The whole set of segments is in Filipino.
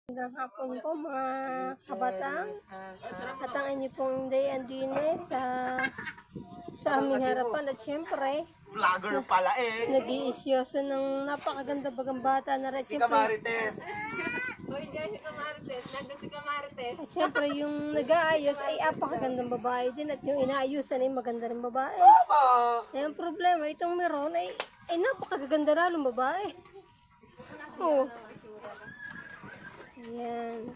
Magandang hapon po mga kabatang at ang inyo pong day and dine sa aming harapan at syempre Vlogger pala nag-iisyoso ng napakaganda bagang bata na rin. Si Camarites. Uy, dyan si Camarites. Nandun si Camarites. At syempre yung nag-aayos ay apakagandang babae din at yung inaayusan ay maganda rin babae. Ay ang problema, itong meron ay napakaganda lalong babae. Oh. Ayan.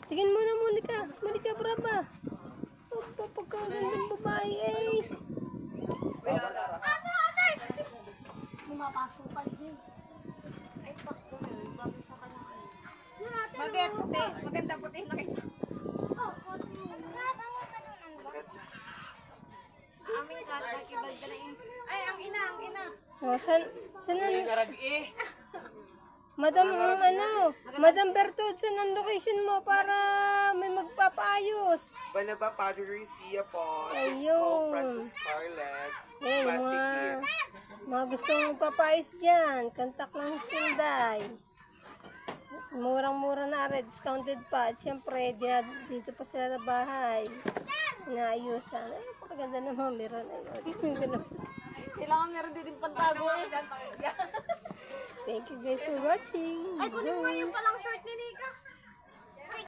Tingin mo na, Monica. Monica, brava. Oh, pagkagandang babae eh. Bakit puti? Maganda puti na kita. Aming kakakibal ka na yun. Ay, ang ina, ang ina. Oh, saan Yung karag-i. Madam Bertud, saan ang location mo para may magpapaayos? Banaba Padre Sia po. Ayun. Francis Scarlett. Eh, mga gustong magpapaayos dyan, kantak lang Sinday. Murang-mura na rin, discounted pa. At syempre, dito pa sila sa bahay. Inaayusan. Ay, pakaganda naman, meron. Kailangan meron din pantago eh. Thank you guys for watching. Ay, kunin mo yung palang short ni Nika.